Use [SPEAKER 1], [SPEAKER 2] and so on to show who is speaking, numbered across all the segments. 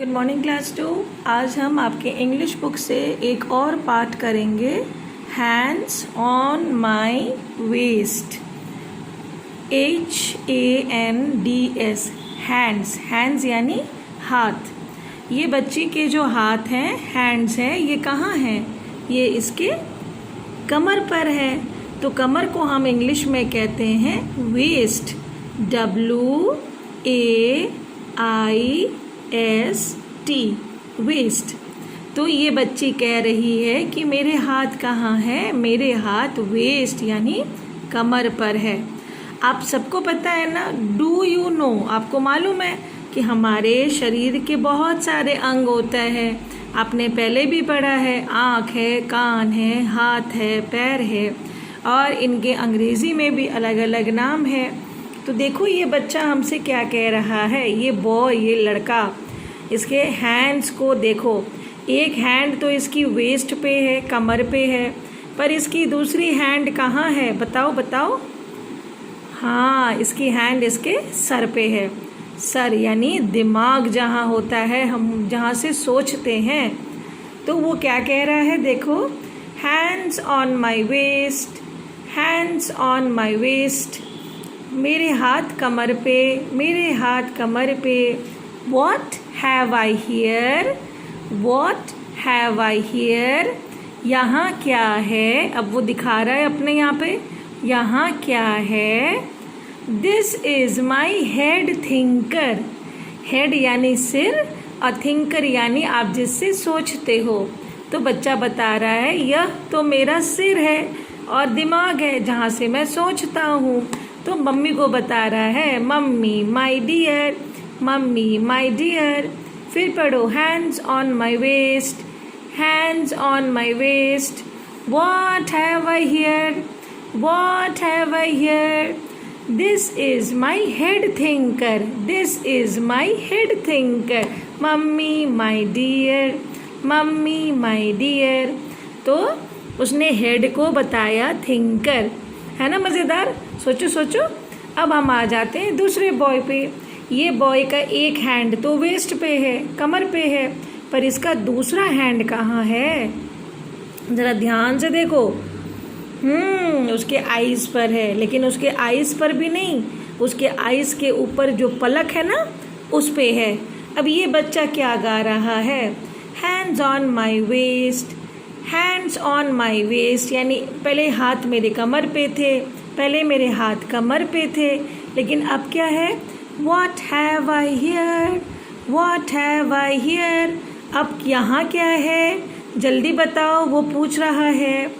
[SPEAKER 1] Good morning class 2। आज हम आपके इंग्लिश बुक से एक और पाठ करेंगे, hands on my waste. HANDS, hands. Hands यानी हाथ। ये बच्ची के जो हाथ हैं, हैंड्स हैं, ये कहाँ हैं? ये इसके कमर पर है। तो कमर को हम इंग्लिश में कहते हैं वेस्ट। WAIST, waste. तो ये बच्ची कह रही है कि मेरे हाथ कहाँ है? मेरे हाथ वेस्ट यानी कमर पर है। आप सबको पता है ना, डू यू नो, आपको मालूम है कि हमारे शरीर के बहुत सारे अंग होता है। आपने पहले भी पढ़ा है, आँख है, कान है, हाथ है, पैर है, और इनके अंग्रेज़ी में भी अलग अलग नाम है। तो देखो ये बच्चा हमसे क्या कह रहा है। ये बॉय, ये लड़का, इसके हैंड्स को देखो। एक हैंड तो इसकी वेस्ट पे है, कमर पे है, पर इसकी दूसरी हैंड कहाँ है? बताओ बताओ। हाँ, इसकी हैंड इसके सर पे है। सर यानी दिमाग जहाँ होता है, हम जहाँ से सोचते हैं। तो वो क्या कह रहा है? देखो, hands on my waist, hands on my waste. मेरे हाथ कमर पे, मेरे हाथ कमर पे। What have I here? What have I here? यहाँ क्या है? अब वो दिखा रहा है अपने यहाँ पे, यहाँ क्या है? This is my head thinker. Head यानी सिर, और thinker यानी आप जिससे सोचते हो। तो बच्चा बता रहा है यह तो मेरा सिर है और दिमाग है जहाँ से मैं सोचता हूँ। तो मम्मी को बता रहा है, mummy my dear, mummy my dear. फिर पढ़ो, hands on my waist, hands on my waist. What have I here? What have I here? This is my head thinker, this is my head thinker. Mummy my dear, mummy my dear. तो उसने head को बताया thinker, है ना? मज़ेदार। सोचो सोचो। अब हम आ जाते हैं दूसरे बॉय पे। ये बॉय का एक हैंड तो वेस्ट पे है, कमर पे है, पर इसका दूसरा हैंड कहाँ है? ज़रा ध्यान से देखो। उसके आईज पर है, लेकिन उसके आईज पर भी नहीं, उसके आईज के ऊपर जो पलक है ना, उस पे है। अब ये बच्चा क्या गा रहा है? Hands on my waist, hands on my waste. यानी पहले हाथ मेरे कमर पे थे, पहले मेरे हाथ कमर पे थे, लेकिन अब क्या है? What have I here? What have I here? अब यहाँ क्या है? जल्दी बताओ, वो पूछ रहा है।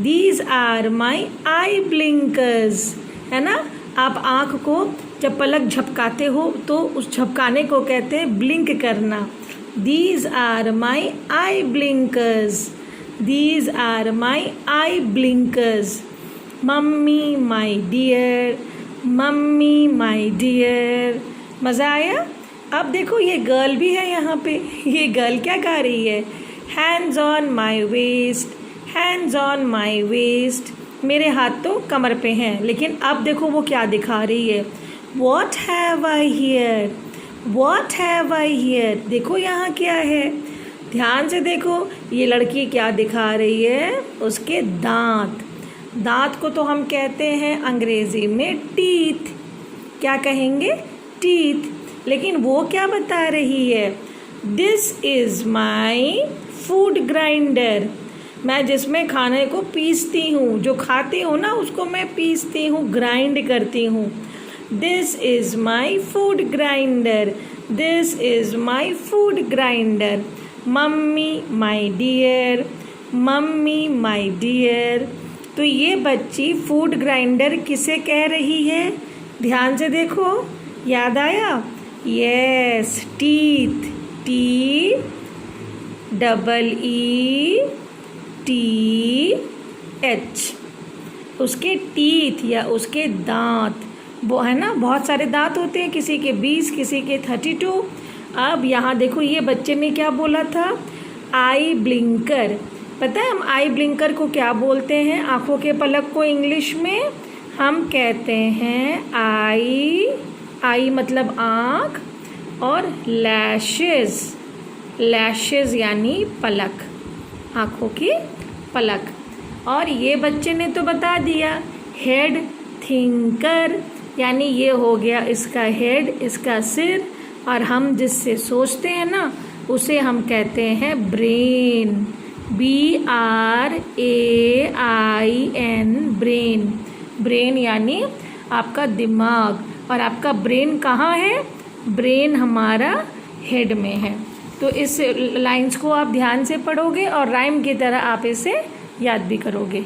[SPEAKER 1] These are my eye blinkers, है ना? आप आँख को जब पलक झपकाते हो तो उस झपकाने को कहते हैं ब्लिंक करना। These are my eye blinkers, these are my eye blinkers. Mummy my dear, mummy my dear. मज़ा आया? अब देखो ये गर्ल भी है यहाँ पे। ये गर्ल क्या गा रही है? Hands on my waist, hands on my waste. मेरे हाथ तो कमर पे हैं, लेकिन अब देखो वो क्या दिखा रही है? What have I here? What have I here? देखो यहाँ क्या है? ध्यान से देखो। ये लड़की क्या दिखा रही है? उसके दांत। दांत को तो हम कहते हैं अंग्रेजी में टीथ। क्या कहेंगे? टीथ। लेकिन वो क्या बता रही है? This is my food grinder. मैं जिसमें खाने को पीसती हूँ, जो खाती हूँ ना उसको मैं पीसती हूँ, ग्राइंड करती हूँ। This is my food grinder, this is my food grinder. Mummy my dear, mummy my dear. तो ये बच्ची फूड ग्राइंडर किसे कह रही है? ध्यान से देखो। याद आया? Yes, teeth. TEETH। उसके टीथ या उसके दांत, वो है ना, बहुत सारे दांत होते हैं, किसी के 20, किसी के 32। अब यहाँ देखो ये बच्चे ने क्या बोला था? आई ब्लिंकर। पता है हम आई ब्लिंकर को क्या बोलते हैं? आँखों के पलक को इंग्लिश में हम कहते हैं आई। आई मतलब आँख, और लैशेस लैशेज़ यानी पलक, आँखों की पलक। और ये बच्चे ने तो बता दिया हेड, थिंकर यानी ये हो गया इसका हेड, इसका सिर, और हम जिससे सोचते हैं ना उसे हम कहते हैं ब्रेन, BRAIN, ब्रेन। ब्रेन यानी आपका दिमाग, और आपका ब्रेन कहाँ है? ब्रेन हमारा हेड में है। तो इस लाइंस को आप ध्यान से पढ़ोगे और राइम की तरह आप इसे याद भी करोगे।